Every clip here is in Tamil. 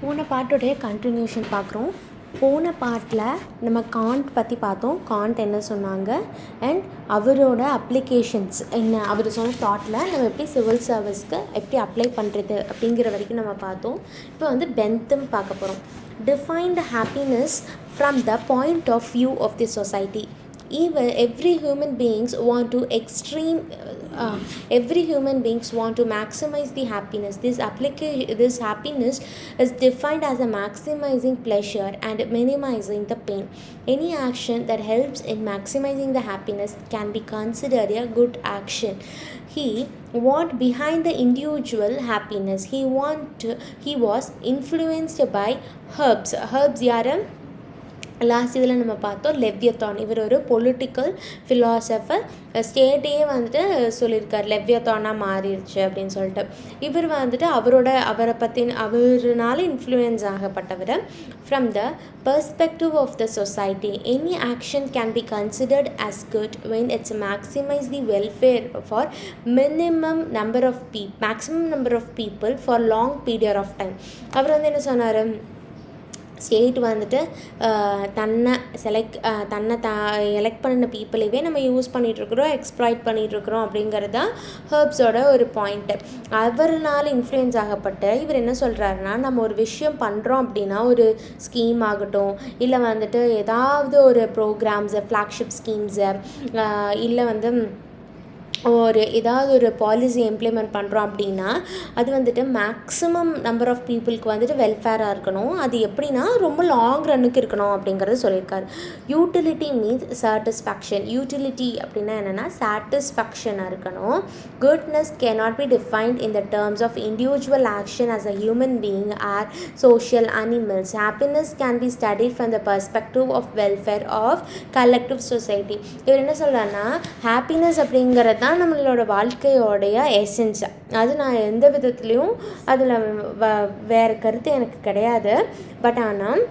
போன பாட்டோடைய கண்டினியூஷன் பார்க்குறோம். போன பாட்டில் நம்ம காண்ட் பற்றி பார்த்தோம். காண்ட் என்ன சொன்னாங்க அண்ட் அவரோட அப்ளிகேஷன்ஸ் என்ன, அவர் சொன்ன தாட்டில் நம்ம எப்படி சிவில் சர்வீஸ்க்கு எப்படி அப்ளை பண்ணுறது அப்படிங்கிற வரைக்கும் நம்ம பார்த்தோம். இப்போ வந்து பென்தம் பார்க்க போகிறோம். Define the happiness from the point of view of the society. Every human beings want to maximize the happiness. This happiness is defined as a maximizing pleasure and minimizing the pain. Any action that helps in maximizing the happiness can be considered a good action. He want behind the individual happiness. He was influenced by herbs யாரு லாஸ்ட் இதில் நம்ம பார்த்தோம் லெவ்யத்தான். இவர் ஒரு பொலிட்டிக்கல் ஃபிலாசபர். ஸ்டேட்டையே வந்துட்டு சொல்லியிருக்கார் லெவ்யத்தானாக மாறிடுச்சு அப்படின்னு சொல்லிட்டு. இவர் வந்துட்டு அவர்னால இன்ஃப்ளூயன்ஸ் ஆகப்பட்டவர். From the perspective of the society, any action can be considered as good when it's maximize the welfare for maximum number of people for long period of time. அவர் வந்து என்ன சொன்னார், ஸ்டேட் வந்துட்டு தன்னை எலெக்ட் பண்ணின பீப்புளைவே நம்ம யூஸ் பண்ணிகிட்ருக்குறோம், எக்ஸ்ப்ளாய்ட் பண்ணிகிட்ருக்குறோம் அப்படிங்கிறது தான் ஹெர்ப்ஸோட ஒரு பாயிண்ட்டு. அவர்னால இன்ஃப்ளூயன்ஸ் ஆகப்பட்ட இவர் என்ன சொல்கிறாருன்னா, நம்ம ஒரு விஷயம் பண்ணுறோம் அப்படின்னா, ஒரு ஸ்கீம் ஆகட்டும், இல்லை வந்துட்டு ஏதாவது ஒரு ப்ரோக்ராம்ஸு, ஃப்ளாக்ஷிப் ஸ்கீம்ஸு, இல்லை வந்து ஏதாவது ஒரு பாலிசி இம்ப்ளிமெண்ட் பண்ணுறோம் அப்படின்னா அது வந்துட்டு மேக்ஸிமம் நம்பர் ஆஃப் பீப்புளுக்கு வந்துட்டு வெல்ஃபேராக இருக்கணும். அது எப்படின்னா ரொம்ப லாங் ரன்னுக்கு இருக்கணும் அப்படிங்கிறது சொல்லியிருக்காரு. Utility means satisfaction. யூட்டிலிட்டி அப்படின்னா என்னென்னா சாட்டிஸ்ஃபேக்ஷனாக இருக்கணும். Goodness cannot be defined in the terms of individual action as a human being or social animals. Happiness can be studied from the perspective of welfare of collective society. இவர் என்ன சொல்கிறாருன்னா, ஹாப்பினஸ் அப்படிங்கிறது தான் நம்மளோட வாழ்க்கையோடைய எசன்ஸ். அது நான் எந்த விதத்துலேயும் அதில் வேறு கருத்து எனக்கு கிடையாது. பட் ஆனால்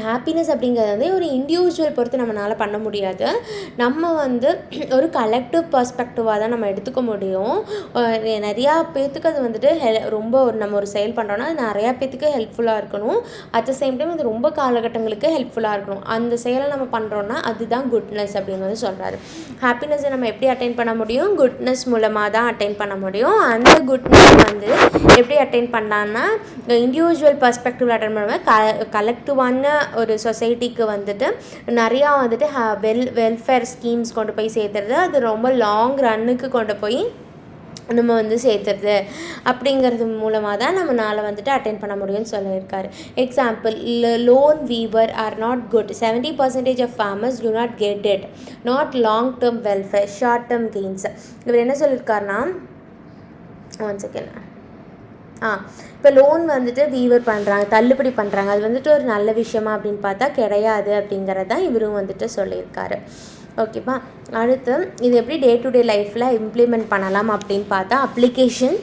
ஹாப்பினஸ் அப்படிங்கிறது வந்து ஒரு இண்டிவிஜுவல் பொறுத்து நம்மளால் பண்ண முடியாது. நம்ம வந்து ஒரு கலெக்டிவ் பர்ஸ்பெக்டிவாக தான் நம்ம எடுத்துக்க முடியும். நிறையா பேர்த்துக்கு அது வந்துட்டு ரொம்ப நம்ம ஒரு செயல் பண்ணுறோன்னா அது நிறையா பேர்த்துக்கு ஹெல்ப்ஃபுல்லாக இருக்கணும். அட் த சேம் டைம் அது ரொம்ப காலகட்டங்களுக்கு ஹெல்ப்ஃபுல்லாக இருக்கணும். அந்த செயலை நம்ம பண்ணுறோன்னா அதுதான் குட்னஸ் அப்படின்னு வந்து சொல்கிறாரு. ஹாப்பினஸை நம்ம எப்படி அட்டைன் பண்ண முடியும்? குட்னஸ் மூலமாக தான் அட்டைன் பண்ண முடியும். அந்த குட்னஸ் வந்து எப்படி அட்டைன் பண்ணலான்னா, இண்டிவிஜுவல் பர்ஸ்பெக்டிவில் அட்டைன் பண்ணுவேன். கலெக்டிவான ஒரு சொசைட்டிக்கு வந்துட்டு நிறையா வந்துட்டு வெல்ஃபேர் ஸ்கீம்ஸ் கொண்டு போய் சேர்த்துறது, அது ரொம்ப லாங் ரன்னுக்கு கொண்டு போய் நம்ம வந்து சேர்த்துறது அப்படிங்கிறது மூலமாக தான் நம்மளால் வந்துட்டு அட்டென்ட் பண்ண முடியும்னு சொல்லியிருக்காரு. Example, loan waiver are not good. 70% of farmers do not get it. Not long term welfare, short term gains. இவர் என்ன சொல்லியிருக்காருன்னா, ஒன் செகண்ட், இப்போ லோன் வந்துட்டு வீவர் பண்ணுறாங்க, தள்ளுபடி பண்ணுறாங்க, அது வந்துட்டு ஒரு நல்ல விஷயமா அப்படின்னு பார்த்தா கிடையாது அப்படிங்கிறது தான் இவரும் வந்துட்டு சொல்லியிருக்காரு. ஓகேப்பா. அடுத்து இது எப்படி டே டு டே லைஃப்பில் இம்ப்ளிமெண்ட் பண்ணலாம் அப்படின்னு பார்த்தா, application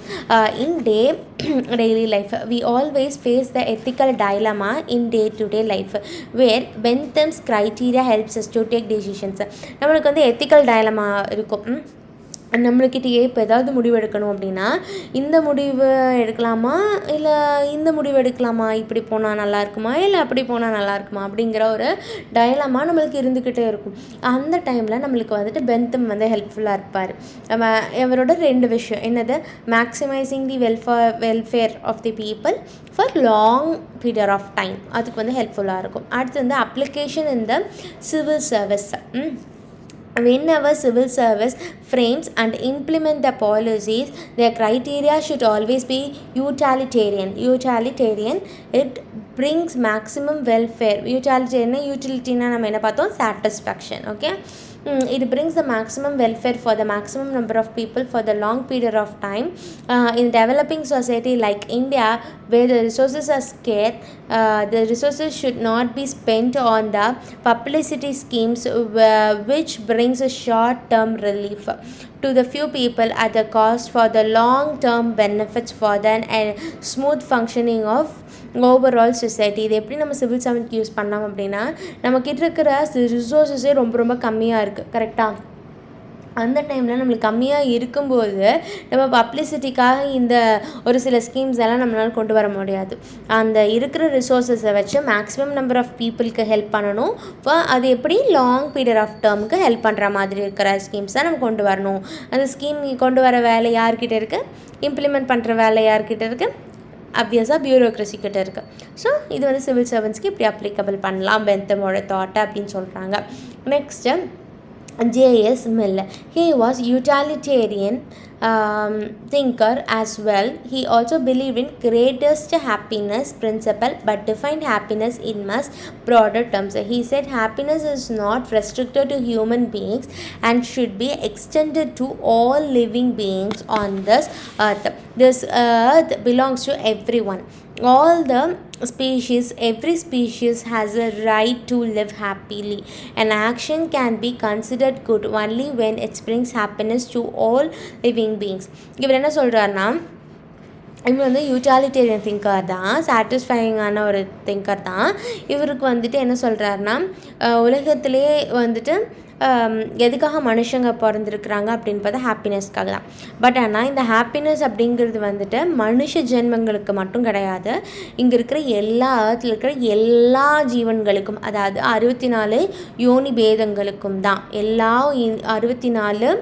in daily life. We always face the ethical dilemma in day to day life where Bentham's criteria helps us to take decisions. நம்மளுக்கு வந்து எத்திக்கல் டைலமா இருக்கும். நம்மளுக்கிட்டேயே இப்போ ஏதாவது முடிவு எடுக்கணும் அப்படின்னா, இந்த முடிவு எடுக்கலாமா இல்லை இந்த முடிவு எடுக்கலாமா, இப்படி போனால் நல்லா இருக்குமா இல்லை அப்படி போனால் நல்லா இருக்குமா அப்படிங்கிற ஒரு டயலமா நம்மளுக்கு இருந்துக்கிட்டே இருக்கும். அந்த டைமில் நம்மளுக்கு வந்துட்டு பென்தம் வந்து ஹெல்ப்ஃபுல்லாக இருப்பார். இவரோட 2 விஷயம் என்னது, maximising the welfare of the people for long period of time, அதுக்கு வந்து ஹெல்ப்ஃபுல்லாக இருக்கும். அடுத்து வந்து application in the civil service. Whenever civil service frames and implement the policies, their criteria should always be utilitarian. It brings maximum welfare. Utility na நம்ம என்ன பார்த்தோம், satisfaction. Okay, it brings the maximum welfare for the maximum number of people for the long period of time. In developing society like India, where the resources are scarce, the resources should not be spent on the publicity schemes which brings a short term relief to the few people at the cost for the long term benefits for the smooth functioning of overall society. இது எப்படி நம்ம சிவில் சர்வெண்ட் யூஸ் பண்ணலாம் அப்படின்னா, நம்மக்கிட்ட இருக்கிற ரிசோர்ஸஸே ரொம்ப ரொம்ப கம்மியாக இருக்குது. கரெக்டாக அந்த டைமில் நம்மளுக்கு கம்மியாக இருக்கும்போது நம்ம பப்ளிசிட்டிக்காக இந்த ஒரு சில ஸ்கீம்ஸ் எல்லாம் நம்மளால் கொண்டு வர முடியாது. அந்த இருக்கிற ரிசோர்ஸஸை வச்சு மேக்ஸிமம் நம்பர் ஆஃப் பீப்புளுக்கு ஹெல்ப் பண்ணணும். அது எப்படி லாங் பீரியட் ஆஃப் டேர்முக்கு ஹெல்ப் பண்ணுற மாதிரி இருக்கிற ஸ்கீம்ஸ் தான் நம்ம கொண்டு வரணும். அந்த ஸ்கீம் கொண்டு வர வேலை யார்கிட்ட இருக்குது, இம்ப்ளிமெண்ட் பண்ணுற வேலை யார்கிட்ட இருக்குது, அப்வியஸாக பியூரோக்ரஸி கிட்ட இருக்குது. ஸோ இது வந்து சிவில் சர்வன்ஸ்க்கு இப்படி அப்ளிகபிள் பண்ணலாம் பெந்தமோட தாட்டை அப்படின்னு சொல்கிறாங்க. Next J.S. Mill. He was utilitarian thinker as well. He also believed in greatest happiness principle but defined happiness in much broader terms. He said happiness is not restricted to human beings and should be extended to all living beings on this earth. This earth belongs to everyone. All the species, every species has a right to live happily. An action can be considered good only when it brings happiness to all living beings. இவர் என்ன சொல்கிறாருன்னா, இவர் வந்து யூட்டாலிட்டேரியன் திங்கர் தான், சாட்டிஸ்ஃபையிங்கான ஒரு திங்கர் தான். இவருக்கு வந்துட்டு என்ன சொல்கிறாருன்னா, உலகத்திலே வந்துட்டு எதுக்காக மனுஷங்க பிறந்திருக்கிறாங்க அப்படின்னு பார்த்தா ஹாப்பினஸ்க்காக தான். பட் ஆனால் இந்த ஹாப்பினஸ் அப்படிங்கிறது வந்துட்டு மனுஷ ஜென்மங்களுக்கு மட்டும் கிடையாது, இங்கே இருக்கிற எல்லா எர்த்தில் இருக்கிற எல்லா ஜீவன்களுக்கும், அதாவது 64 யோனி பேதங்களுக்கும் தான். எல்லா 64,000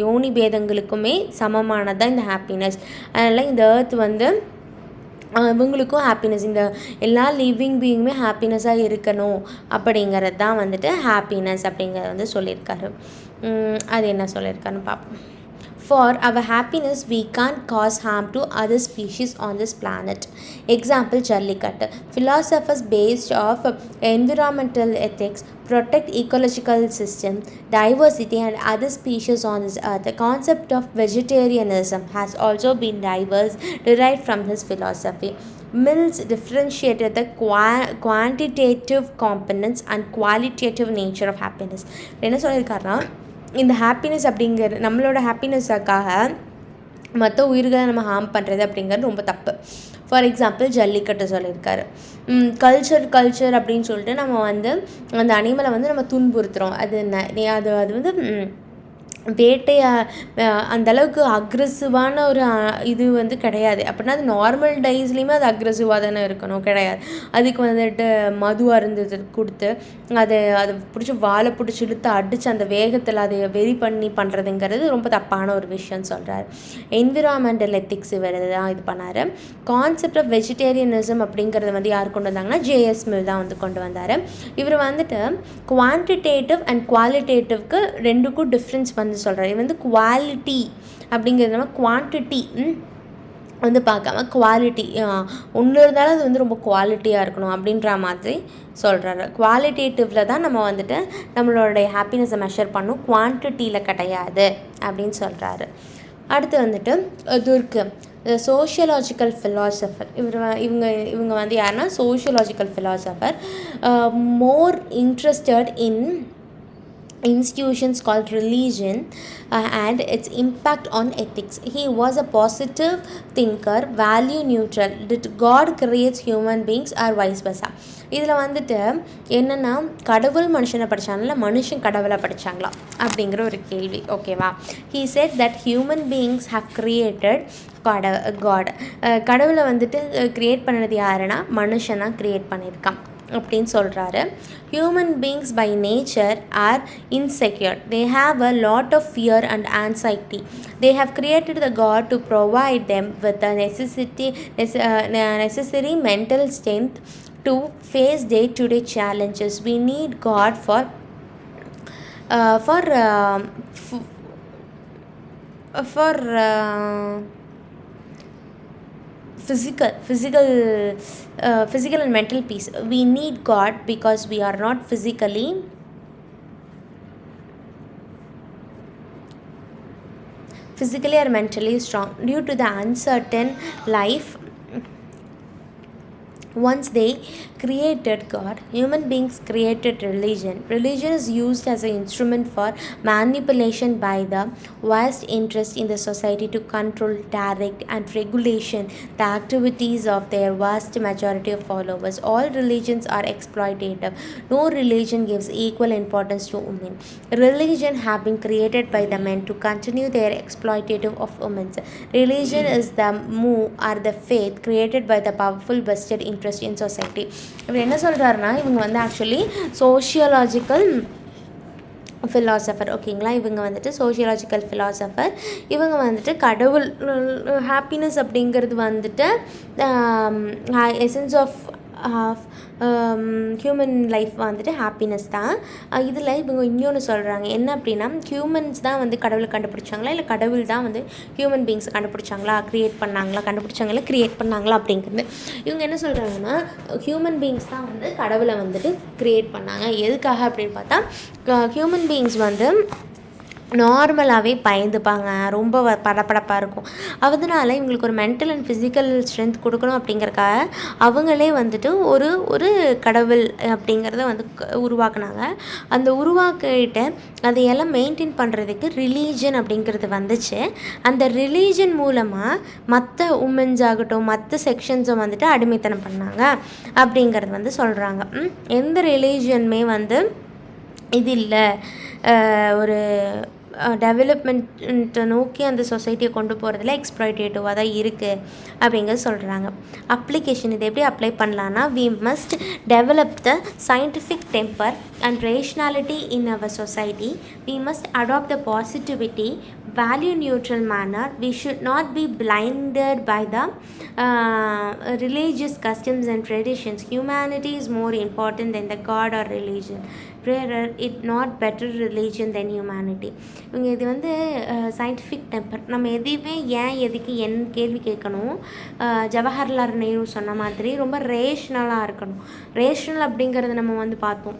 யோனி பேதங்களுக்குமே சமமானதான் இந்த ஹாப்பினஸ். அதனால் இந்த எர்த் வந்து இவங்களுக்கும் ஹாப்பினஸ், இந்த எல்லா லிவிங் பீயிங்குமே ஹாப்பினஸாக இருக்கணும் அப்படிங்கிறது தான் வந்துட்டு ஹாப்பினஸ் அப்படிங்கிறத வந்து சொல்லியிருக்காரு. அது என்ன சொல்லியிருக்காருன்னு பார்ப்போம். For our happiness, we can't cause harm to other species on this planet. Example, Jallikattu. Philosophers based off environmental ethics protect ecological system, diversity and other species on this earth. The concept of vegetarianism has also been derived from this philosophy. Mills differentiated the quantitative components and qualitative nature of happiness. என்ன சொல்லியிருக்காருன்னா, இந்த ஹாப்பினஸ் அப்படிங்கிற நம்மளோட ஹாப்பினஸுக்காக மற்ற உயிர்களை நம்ம ஹார்ம் பண்ணுறது அப்படிங்கிறது ரொம்ப தப்பு. ஃபார் எக்ஸாம்பிள் ஜல்லிக்கட்டு சொல்லியிருக்காரு. கல்ச்சர் அப்படின்னு சொல்லிட்டு நம்ம வந்து அந்த அனிமலை வந்து நம்ம துன்புறுத்துகிறோம். அது வந்து அந்தளவுக்கு அக்ரெசிவான ஒரு இது வந்து கிடையாது. அப்படின்னா அது நார்மல் டேஸ்லேயுமே அது அக்ரெசிவாக தானே இருக்கணும், கிடையாது. அதுக்கு வந்துட்டு மது அருந்து கொடுத்து அதை பிடிச்சி வாழை பிடிச்சி இழுத்து அடித்து அந்த வேகத்தில் அதை வெறி பண்ணி பண்ணுறதுங்கிறது ரொம்ப தப்பான ஒரு விஷயம்னு சொல்கிறார். என்விரான்மெண்டல் எத்திக்ஸ் இவர் தான் இது பண்ணார். கான்செப்ட் ஆஃப் வெஜிடேரியனிசம் அப்படிங்கிறத வந்து யார் கொண்டு வந்தாங்கன்னா J.S. மில் தான் வந்து கொண்டு வந்தார். இவர் வந்துட்டு குவான்டிடேட்டிவ் அண்ட் குவாலிட்டேட்டிவ்க்கு ரெண்டுக்கும் டிஃப்ரென்ஸ் வந்து சொல்கிறார். இது வந்து குவாலிட்டி அப்படிங்கிறது நம்ம குவான்டிட்டி வந்து பார்க்காம குவாலிட்டி ஒன்று இருந்தாலும் அது வந்து ரொம்ப குவாலிட்டியாக இருக்கணும் அப்படின்ற மாதிரி சொல்கிறாரு. குவாலிட்டேட்டிவில் தான் நம்ம வந்துட்டு நம்மளுடைய ஹாப்பினஸை மெஷர் பண்ணணும், குவான்டிட்டியில் கிடையாது அப்படின்னு சொல்கிறாரு. அடுத்து வந்துட்டு துர்க்கு, சோஷியலாஜிக்கல் ஃபிலாசபர். இவங்க வந்து யாருன்னா sociological philosopher, more interested in institutions called religion and its impact on ethics. He was a positive thinker, value neutral. Did God create human beings or vice versa? இதில் வந்துட்டு என்னென்னா, கடவுள் மனுஷனை படித்தாங்களா, மனுஷன் கடவுளை படித்தாங்களா அப்படிங்கிற ஒரு கேள்வி. ஓகேவா? He said that human beings have created God. கடவுளை வந்துட்டு க்ரியேட் பண்ணது யாருன்னா மனுஷனாக க்ரியேட் பண்ணியிருக்கான் அப்படின்னு சொல்கிறாரு. Human beings by nature are insecure. They have a lot of fear and anxiety. They have created the god to provide them with the necessary mental strength to face day-to-day challenges. We need God for physical and mental peace. We need God because we are not physically or mentally strong. Due to the uncertain life Once they created God, human beings created religion. Religion is used as an instrument for manipulation by the vast interest in the society to control, direct, and regulation the activities of their vast majority of followers. All religions are exploitative. No religion gives equal importance to women. Religion have been created by the men to continue their exploitative of women. Religion is the move or the faith created by the powerful vested interest in society. இவர் என்ன சொல்கிறாருன்னா, இவங்க வந்து ஆக்சுவலி சோஷியலாஜிக்கல் ஃபிலாசபர். ஓகேங்களா, இவங்க வந்துட்டு சோஷியலாஜிக்கல் ஃபிலாசபர். இவங்க வந்துட்டு கடவுள் ஹாப்பினஸ் அப்படிங்கிறது வந்துட்டு எசன்ஸ் ஆஃப் ஹியூமன் லைஃப் வந்துட்டு ஹாப்பினஸ் தான். இதில் இவங்க இன்னொன்று சொல்கிறாங்க என்ன அப்படின்னா, ஹியூமன்ஸ் தான் வந்து கடவுளை கண்டுபிடிச்சாங்களா இல்லை கடவுள் தான் வந்து ஹியூமன் பீங்ஸை கண்டுபிடிச்சாங்களா, க்ரியேட் பண்ணாங்களா அப்படிங்கிறது. இவங்க என்ன சொல்கிறாங்கன்னா, ஹியூமன் பீங்ஸ் தான் வந்து கடவுளை வந்துட்டு க்ரியேட் பண்ணாங்க. எதுக்காக அப்படின்னு பார்த்தா, ஹியூமன் பீங்ஸ் வந்து நார்மலாகவே பயந்துப்பாங்க, ரொம்ப படப்படப்பாக இருக்கும். அதனால இவங்களுக்கு ஒரு மென்டல் அண்ட் ஃபிசிக்கல் ஸ்ட்ரென்த் கொடுக்கணும் அப்படிங்கிறக்காக அவங்களே வந்துட்டு ஒரு கடவுள் அப்படிங்கிறத வந்து உருவாக்குனாங்க. அந்த உருவாக்கிட்டு அதையெல்லாம் மெயின்டைன் பண்ணுறதுக்கு ரிலீஜன் அப்படிங்கிறது வந்துச்சு. அந்த ரிலீஜன் மூலமாக மற்ற உமன்ஸ் ஆகட்டும் மற்ற செக்ஷன்ஸை வந்துட்டு அடிமைத்தனம் பண்ணாங்க அப்படிங்கிறது வந்து சொல்கிறாங்க. எந்த ரிலீஜனுமே வந்து இது இல்லை ஒரு டெவலப்மெண்ட்டை நோக்கி அந்த சொசைட்டியை கொண்டு போகிறதுல எக்ஸ்ப்ளாய்டேட்டிவாக தான் இருக்குது அப்படிங்கிறது சொல்கிறாங்க. அப்ளிகேஷன் இது எப்படி அப்ளை பண்ணலான்னா, we must develop the scientific temper and rationality in our society. We must adopt the positivity, value neutral manner. We should not be blinded by the religious customs and traditions. Humanity is more important than the God or religion. Prayer it not better religion than humanity. இவங்க இது வந்து சயின்டிஃபிக் டெம்பர். நம்ம எதையுமே ஏன் எதுக்கு என் கேள்வி கேட்கணும். ஜவஹர்லால் நேரு சொன்ன மாதிரி ரொம்ப ரேஷ்னலாக இருக்கணும். ரேஷ்னல் அப்படிங்கிறத நம்ம வந்து பார்த்தோம்.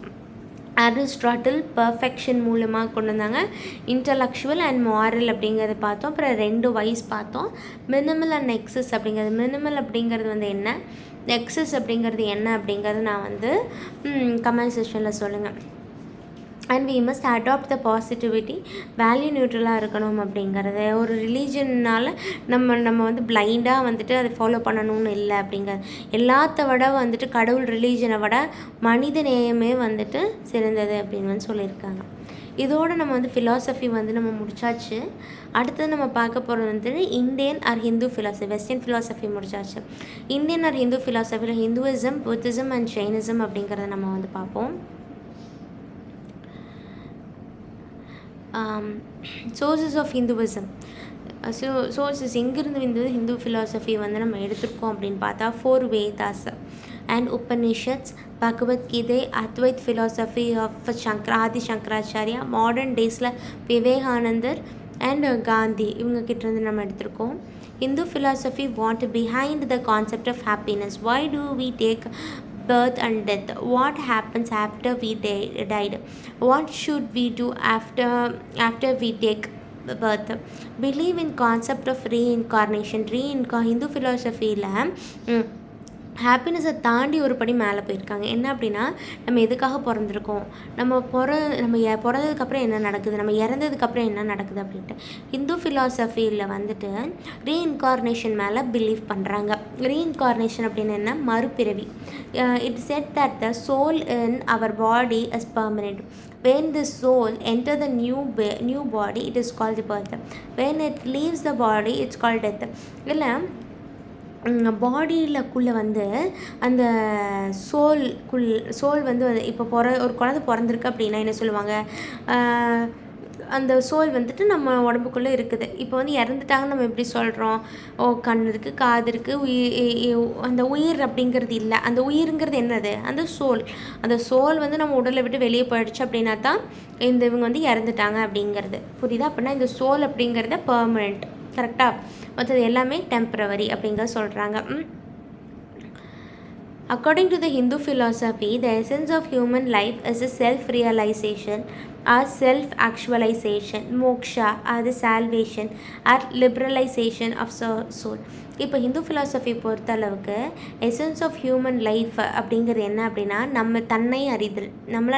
அரிஸ்டாட்டில் பர்ஃபெக்ஷன் மூலமாக கொண்டு வந்தாங்க. இன்டலெக்சுவல் அண்ட் மாரல் அப்படிங்கிறத பார்த்தோம். அப்புறம் 2 வைஸ் பார்த்தோம். மினிமல் அண்ட் எக்ஸஸ் அப்படிங்கிறது. மினிமல் அப்படிங்கிறது வந்து என்ன, எக்ஸஸ் அப்படிங்கிறது என்ன அப்படிங்கிறது நான் வந்து கமெண்ட் செக்ஷனில் சொல்லுங்கள். And we must adopt the positivity, value நியூட்ரலாக இருக்கணும் அப்படிங்கிறது. ஒரு ரிலீஜன்னால் நம்ம வந்து பிளைண்டாக வந்துட்டு அதை ஃபாலோ பண்ணணும்னு இல்லை அப்படிங்கிறது. எல்லாத்த விட வந்துட்டு கடவுள் ரிலீஜனை விட மனித நேயமே வந்துட்டு சிறந்தது அப்படின்னு வந்து சொல்லியிருக்காங்க. இதோடு நம்ம வந்து ஃபிலாசபி வந்து நம்ம முடிச்சாச்சு. அடுத்தது நம்ம பார்க்க போகிறது வந்துட்டு Indian or Hindu philosophy. Western philosophy முடிச்சாச்சு. இந்தியன் ஆர் ஹிந்து ஃபிலாசபியில் ஹிந்துவிசம், புத்திசம் அண்ட் ஜெயினிசம் அப்படிங்கிறத நம்ம வந்து பார்ப்போம். Sources of Hinduism. சோர்சஸ் எங்கேருந்து வந்தது ஹிந்து ஃபிலாசபி வந்து நம்ம எடுத்துருக்கோம் அப்படின்னு பார்த்தா 4 Vedas and Upanishads, Bhagavad Gita, Advaita philosophy of Adi Shankaracharya, modern டேஸில் விவேகானந்தர் அண்ட் காந்தி இவங்க கிட்டேருந்து நம்ம எடுத்திருக்கோம். Hindu philosophy want behind the concept of happiness. Why do we take birth and death? What happens after we died? What should we do after we take birth? Believe in concept of reincarnation. Hindu philosophy la ஹாப்பினஸை தாண்டி ஒரு படி மேலே போயிருக்காங்க. என்ன அப்படின்னா, நம்ம எதுக்காக பிறந்திருக்கோம், நம்ம பிறந்ததுக்கப்புறம் என்ன நடக்குது, நம்ம இறந்ததுக்கப்புறம் என்ன நடக்குது அப்படின்ட்டு. ஹிந்து ஃபிலாசபியில் வந்துட்டு ரீஇன்கார்னேஷன் மேலே பிலீவ் பண்ணுறாங்க. ரீஇன்கார்னேஷன் அப்படின்னு என்ன, மறுபிறவி. It said that the soul in our body is permanent. When the soul enter the new body, it is called birth. When it leaves the body, it's called death. இல்லை பாடியிலக்குள்ளே வந்து அந்த சோல் வந்து இப்போ ஒரு குழந்தை பிறந்திருக்கு அப்படின்னா என்ன சொல்லுவாங்க, அந்த சோல் வந்துட்டு நம்ம உடம்புக்குள்ளே இருக்குது. இப்போ வந்து இறந்துட்டாங்கன்னு நம்ம எப்படி சொல்கிறோம், கண் இருக்குது, காது இருக்குது, அந்த உயிர் அப்படிங்கிறது இல்லை. அந்த உயிருங்கிறது என்னது, அந்த சோல் வந்து நம்ம உடலை விட்டு வெளியே போயிடுச்சு அப்படின்னா தான் இவங்க வந்து இறந்துட்டாங்க அப்படிங்கிறது. புரியுதா? அப்படின்னா இந்த சோல் அப்படிங்கிறத பெர்மனெண்ட், கரெக்டாக, மற்றது எல்லாமே டெம்பரவரி அப்படிங்கிறத சொல்கிறாங்க. According to the Hindu philosophy, the essence of human life is a self-realization or self-actualization, moksha or the salvation or liberalization of soul. இப்போ ஹிந்து ஃபிலாசபி பொறுத்தளவுக்கு எசன்ஸ் ஆஃப் ஹியூமன் லைஃப் அப்படிங்கிறது என்ன அப்படின்னா நம்ம தன்னை அறிதல்,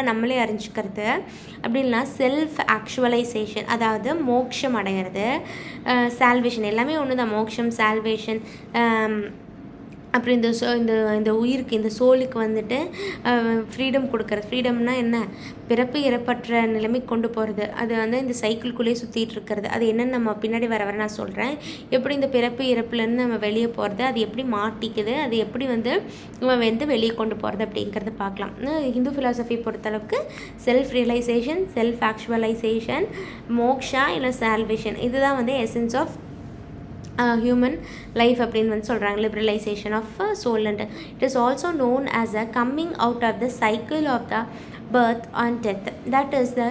நம்மளே அறிஞ்சிக்கிறது, அப்படின்னா செல்ஃப் ஆக்சுவலைசேஷன், அதாவது மோட்சம் அடைகிறது, சால்வேஷன் எல்லாமே ஒன்று தான், மோட்சம் சால்வேஷன். அப்புறம் இந்த உயிருக்கு, இந்த சோலுக்கு வந்துட்டு ஃப்ரீடம் கொடுக்குறது. ஃப்ரீடம்னா என்ன? பிறப்பு இறப்பற்ற நிலைமை கொண்டு போகிறது. அது வந்து இந்த சைக்கிள்குள்ளேயே சுற்றிட்டு இருக்கிறது. அது என்னென்னு நம்ம பின்னாடி வர நான் சொல்கிறேன். எப்படி இந்த பிறப்பு இறப்புலேருந்து நம்ம வெளியே போகிறது, அது எப்படி மாட்டிக்குது, அது எப்படி வந்து வெளியே கொண்டு போகிறது அப்படிங்கிறத பார்க்கலாம். ஹிந்து ஃபிலாசபி பொறுத்தளவுக்கு self realisation, self actualisation, moksha இல்லை சால்வேஷன், இதுதான் வந்து எசன்ஸ் ஆஃப் ஹியூமன் லைஃப் அப்படின்னு வந்து சொல்கிறாங்க. Liberalisation of soul. And it is also known as a coming out of the cycle of the birth and death. That is the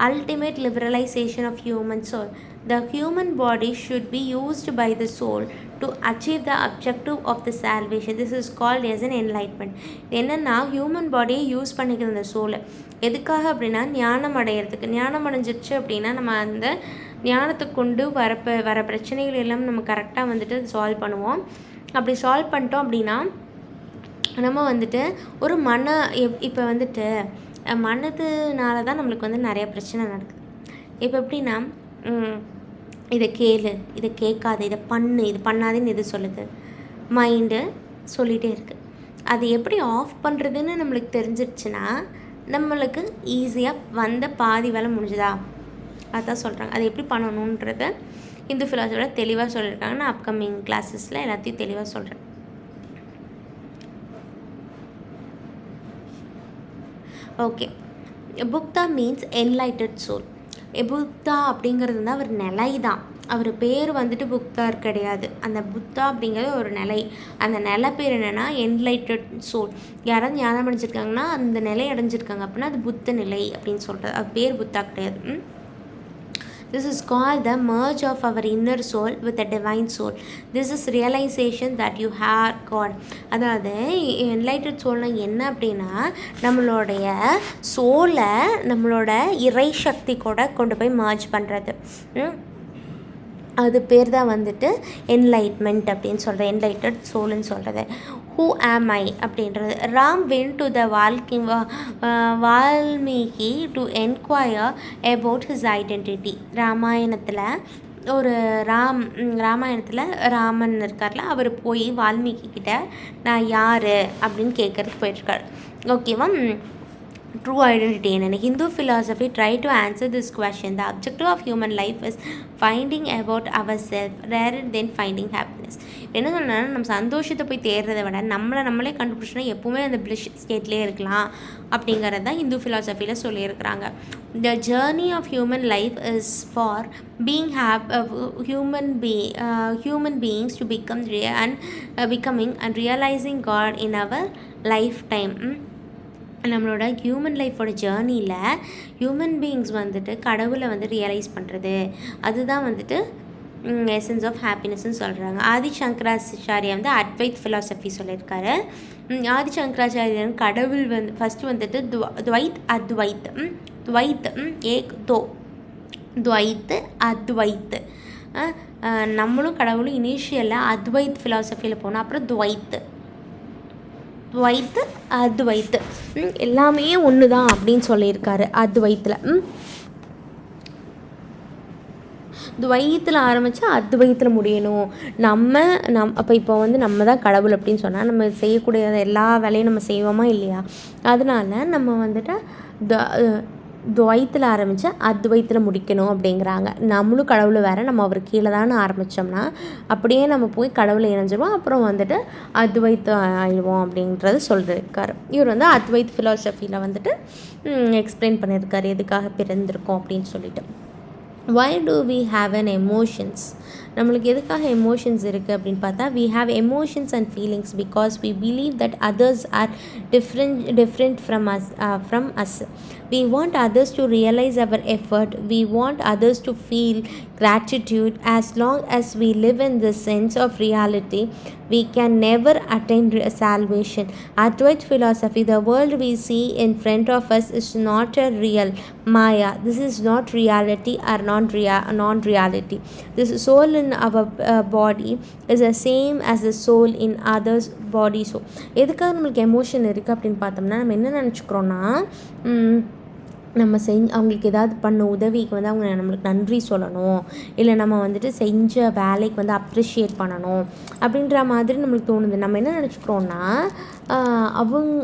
ultimate liberalization of human soul. The human body should be used by the soul to achieve the objective of the salvation. This is called as an enlightenment. என்னென்னா ஹியூமன் பாடியை யூஸ் பண்ணிக்கிற இந்த சோலை எதுக்காக அப்படின்னா ஞானம் அடையிறதுக்கு. ஞானம் அடைஞ்சிருச்சு அப்படின்னா நம்ம அந்த ஞானத்தை கொண்டு வர பிரச்சனைகள் எல்லாம் நம்ம கரெக்டாக வந்துட்டு சால்வ் பண்ணுவோம். அப்படி சால்வ் பண்ணிட்டோம் அப்படின்னா நம்ம வந்துட்டு ஒரு இப்போ வந்துட்டு மனதுனால தான் நம்மளுக்கு வந்து நிறைய பிரச்சனை நடக்குது. இப்போ எப்படின்னா இதை கேளு, இதை கேட்காது, இதை பண்ணு, இது பண்ணாதுன்னு எது சொல்லுது? மைண்டு சொல்லிகிட்டே இருக்குது. அது எப்படி ஆஃப் பண்ணுறதுன்னு நம்மளுக்கு தெரிஞ்சிருச்சுன்னா நம்மளுக்கு ஈஸியாக வந்த பாதி வேலை முடிஞ்சுதா? அதுதான் சொல்கிறாங்க. அது எப்படி பண்ணணுன்றத ஹிந்து ஃபிலாசபியோட தெளிவாக சொல்லியிருக்காங்க. நான் அப்கமிங் கிளாஸஸில் எல்லாத்தையும் தெளிவாக சொல்கிறேன். Okay. Buddha means enlightened soul. Buddha அப்படிங்கிறது வந்து அவர் நிலை தான். அவர் பேர் வந்துட்டு புக்தார் கிடையாது. அந்த புத்தா அப்படிங்கிறது ஒரு நிலை. அந்த நிலை பேர் என்னென்னா என்லைட்டட் சோல். யாராவது ஞானம் அடைஞ்சிருக்காங்கன்னா அந்த நிலை அடைஞ்சிருக்காங்க அப்படின்னா அது புத்த நிலை அப்படின்னு சொல்கிறது. அது பேர் புத்தா கிடையாது. This is called the merge of our inner soul with the divine soul. This is realization that you have God. அதாவது என்லைட்டட் சோல்னால் என்ன அப்படின்னா நம்மளுடைய சோலை நம்மளோட இறை சக்தி கூட கொண்டு போய் மர்ஜ் பண்ணுறது. அது பேர் தான் வந்துட்டு என்லைட்மெண்ட் அப்படின்னு சொல்கிறது, என்லைட்டட் சோல்னு சொல்கிறது. ஹூ ஆம் ஐ அப்படின்றது. Ram went to the Valmiki to enquire about his identity. ராமாயணத்தில் ராமன் இருக்கார்ல, அவர் போய் வால்மீகி கிட்ட நான் யார் அப்படின்னு கேட்குறதுக்கு போயிட்டுருக்கார். ஓகேவா? True identity. In Hindu philosophy, try to answer this question. The objective of human life is finding about ourselves rather than finding happiness. என்ன சொன்னா நம்ம சந்தோஷத்தை போய் தேடுறதை விட நம்மளே கண்டுபிடிச்சோன்னா எப்பவுமே அந்த பிளிஷ் ஸ்டேட்லேயே இருக்கலாம் அப்படிங்கிறது தான் ஹிந்து ஃபிலாசபியில் சொல்லியிருக்கிறாங்க. The journey of human life is for being human beings to becoming and realizing God in our lifetime. நம்மளோட ஹியூமன் லைஃபோட ஜேர்னியில் ஹியூமன் பீயிங்ஸ் வந்துட்டு கடவுளை வந்து ரியலைஸ் பண்ணுறது, அதுதான் வந்துட்டு எசன்ஸ் ஆஃப் ஹாப்பினஸ்ன்னு சொல்கிறாங்க. ஆதிசங்கராச்சாரியா வந்து அட்வைத் ஃபிலாசபி சொல்லியிருக்காரு. ஆதிசங்கராச்சாரியன் கடவுள் வந்து ஃபஸ்ட்டு வந்துட்டு துவைத் அத்வைத், துவைத் ஏக் தோ, துவைத் அத்வைத். நம்மளும் கடவுளும் இனிஷியலாக அத்வைத் ஃபிலாசபியில் போனோம். அப்புறம் துவைத்து அத்வைத்து எல்லாமே ஒன்று தான் அப்படின்னு சொல்லியிருக்காரு. அத்வைத்தில் துவைத்தில் ஆரம்பித்து அத்வைத்தில் முடியணும். அப்போ இப்போ வந்து நம்ம தான் கடவுள் அப்படின்னு சொன்னால் நம்ம செய்யக்கூடிய எல்லா வேலையும் நம்ம செய்வோமா இல்லையா? அதனால நம்ம வந்துட்டு துவைத்தில் ஆரம்பித்து அத்வைத்தில் முடிக்கணும் அப்படிங்கிறாங்க. நம்மளும் கடவுள் வேறு, நம்ம அவர் கீழே தானே ஆரம்பித்தோம்னா அப்படியே நம்ம போய் கடவுளை இணைஞ்சிருவோம். அப்புறம் வந்துட்டு அத்வைத்தம் ஆயிடுவோம் அப்படின்றது சொல்லியிருக்காரு. இவர் வந்து அத்வைத் ஃபிலாசபியில் வந்துட்டு எக்ஸ்பிளைன் பண்ணியிருக்காரு எதுக்காக பிறந்திருக்கோம் அப்படின்னு சொல்லிட்டு. why do we have an emotions? நம்மளுக்கு எதுக்காக எமோஷன்ஸ் இருக்குது அப்படின்னு பார்த்தா, we have emotions and feelings because we believe that others are different from us. We want others to realize our effort. We want others to feel gratitude. As long as we live in this sense of reality, we can never attain salvation. Advait philosophy: the world we see in front of us is not a real Maya. This is not reality or non-reality. This soul in our body is the same as the soul in others body. So எதுக்காக நம்மளுக்கு எமோஷன் இருக்குது அப்படின்னு பார்த்தோம்னா, நம்ம என்ன நினச்சிக்கிறோன்னா, நம்ம அவங்களுக்கு ஏதாவது பண்ண உதவிக்கு வந்து அவங்க நம்மளுக்கு நன்றி சொல்லணும், இல்லை நம்ம வந்துட்டு செஞ்ச வேலைக்கு வந்து அப்ரிஷியேட் பண்ணணும் அப்படின்ற மாதிரி நம்மளுக்கு தோணுது. நம்ம என்ன நினச்சிக்கிறோன்னா,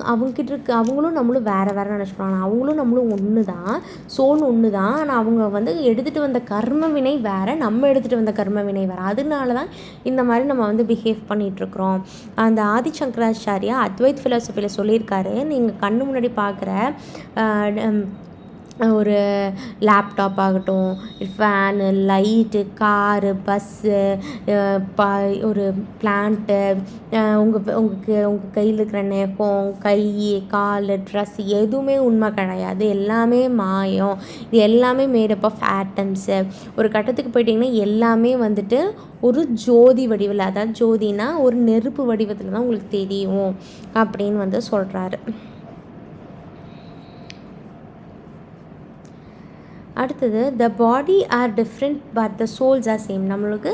அவங்கக்கிட்ட இருக்க அவங்களும் நம்மளும் வேறு நினச்சிக்கிறோம். ஆனால் அவங்களும் நம்மளும் ஒன்று தான், சோல் ஒன்று தான். ஆனால் அவங்க வந்து எடுத்துகிட்டு வந்த கர்ம வினை வேறு, நம்ம எடுத்துகிட்டு வந்த கர்ம வினை வேறு. அதனால தான் இந்த மாதிரி நம்ம வந்து பிஹேவ் பண்ணிகிட்ருக்குறோம். அந்த ஆதிசங்கராச்சாரியா அத்வைத் ஃபிலாசபியில் சொல்லியிருக்காரு, நீங்கள் கண்ணு முன்னாடி பார்க்குற ஒரு லேப்டாப் ஆகட்டும், ஃபேனு, லைட்டு, காரு, பஸ்ஸு, ஒரு பிளான்ட்டு, உங்கள் கையில் இருக்கிற நெகம், கை, கால், ட்ரெஸ் எதுவுமே உண்மை கிடையாது. எல்லாமே மாயம். இது எல்லாமே மேடப் ஆஃப் ஆட்டம்ஸு. ஒரு கட்டத்துக்கு போயிட்டிங்கன்னா எல்லாமே வந்துட்டு ஒரு ஜோதி வடிவில், அதாவது ஜோதினா ஒரு நெருப்பு வடிவத்தில் தான் உங்களுக்கு தெரியும் அப்படின்னு வந்து சொல்கிறாரு. அடுத்தது, the body are different but the souls are same. நம்மளுக்கு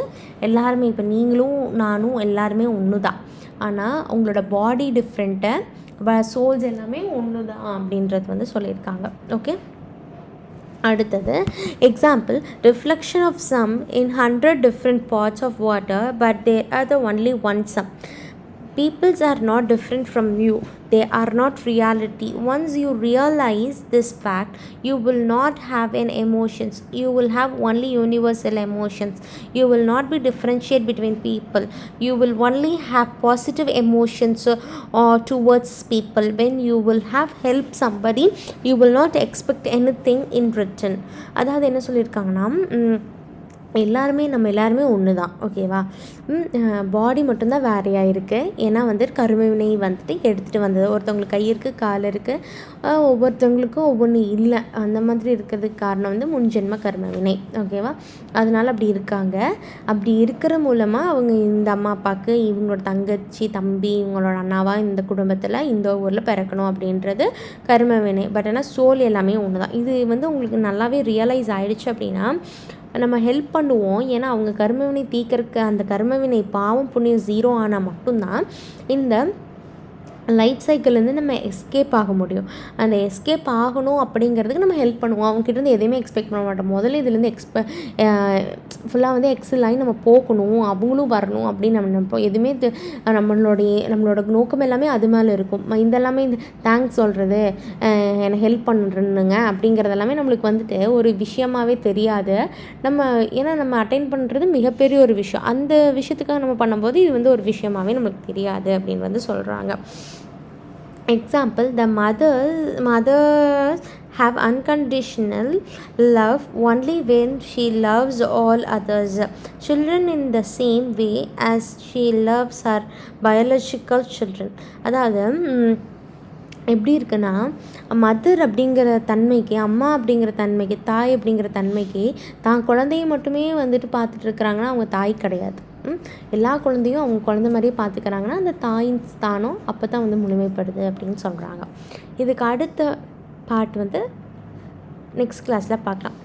எல்லாருமே, இப்போ நீங்களும் நானும் எல்லாருமே ஒன்று தான். ஆனால் உங்களோட பாடி டிஃப்ரெண்ட்டு, சோல்ஸ் எல்லாமே ஒன்று தான் அப்படின்றது வந்து சொல்லியிருக்காங்க. ஓகே, அடுத்தது example: reflection of sun in 100 different pots of water, but there are the only one sum. Peoples are not different from you. They are not reality. Once you realize this fact, you will not have an emotions. You will have only universal emotions. You will not be differentiate between people. You will only have positive emotions towards people. When you will have help somebody, you will not expect anything in return. அதாவது என்ன சொல்லியிருக்காங்கன்னா, நம்ம எல்லாருமே ஒன்று தான். ஓகேவா? பாடி மட்டும்தான் வேறையாக இருக்குது. ஏன்னா வந்து கர்மவினை வந்துட்டு எடுத்துகிட்டு வந்தது. ஒருத்தவங்களுக்கு கை இருக்குது, கால் இருக்குது, ஒவ்வொருத்தவங்களுக்கும் ஒவ்வொன்று இல்லை. அந்த மாதிரி இருக்கிறதுக்கு காரணம் வந்து முன்ஜென்ம கர்மவினை. ஓகேவா? அதனால் அப்படி இருக்காங்க. அப்படி இருக்கிற மூலமாக அவங்க இந்த அம்மா அப்பாவுக்கு இவங்களோட தங்கச்சி, தம்பி, இவங்களோட அண்ணாவா இந்த குடும்பத்தில் இந்த ஊரில் பிறக்கணும் அப்படின்றது கர்மவினை. பட் ஆனால் சோல் எல்லாமே ஒன்று தான். இது வந்து உங்களுக்கு நல்லாவே ரியலைஸ் ஆகிடுச்சு அப்படின்னா நம்ம ஹெல்ப் பண்ணுவோம். ஏன்னா அவங்க கர்மவினை தீர்க்கறக்கு, அந்த கர்மவினை பாவம் புண்ணியம் 0 ஆனால் மட்டும்தான் இந்த லைஃப் சைக்கிள்லேருந்து நம்ம எஸ்கேப் ஆக முடியும். அந்த எஸ்கேப் ஆகணும் அப்படிங்கிறதுக்கு நம்ம ஹெல்ப் பண்ணுவோம். அவங்ககிட்டருந்து எதையுமே எக்ஸ்பெக்ட் பண்ண மாட்டோம். முதல்ல இதுலேருந்து ஃபுல்லாக வந்து எக்ஸல் ஆகி நம்ம போகணும், அவங்களும் வரணும் அப்படின்னு நம்ம நினைப்போம். எதுவுமே நம்மளோட நோக்கம் எல்லாமே அது மேலே இருக்கும். இதெல்லாமே இந்த தேங்க்ஸ் சொல்கிறது, எனக்கு ஹெல்ப் பண்ணுறேன்னுங்க அப்படிங்கிறது எல்லாமே நம்மளுக்கு வந்துட்டு ஒரு விஷயமாகவே தெரியாது. ஏன்னா நம்ம அட்டைன் பண்ணுறது மிகப்பெரிய ஒரு விஷயம். அந்த விஷயத்துக்காக நம்ம பண்ணும்போது இது வந்து ஒரு விஷயமாகவே நம்மளுக்கு தெரியாது அப்படின்னு வந்து சொல்கிறாங்க. Example: the mothers have unconditional love only when she loves all others. Children in the same way as she loves her biological children. அதாவது எப்படி இருக்குன்னா, மதர் அப்படிங்கிற தன்மைக்கு, அம்மா அப்படிங்கிற தன்மைக்கு, தாய் அப்படிங்கிற தன்மைக்கு தான் குழந்தைய மட்டுமே வந்துட்டு பார்த்துட்டு இருக்கிறாங்கன்னா அவங்க தாய் கிடையாது. எல்லா குழந்தையும் அவங்க குழந்தை மாதிரியே பார்த்துக்கிறாங்கன்னா அந்த தாயின் ஸ்தானம் அப்போ தான் வந்து முழுமைப்படுது அப்படின்னு சொல்கிறாங்க. இதுக்கு அடுத்த பார்ட் வந்து நெக்ஸ்ட் கிளாஸில் பார்க்கலாம்.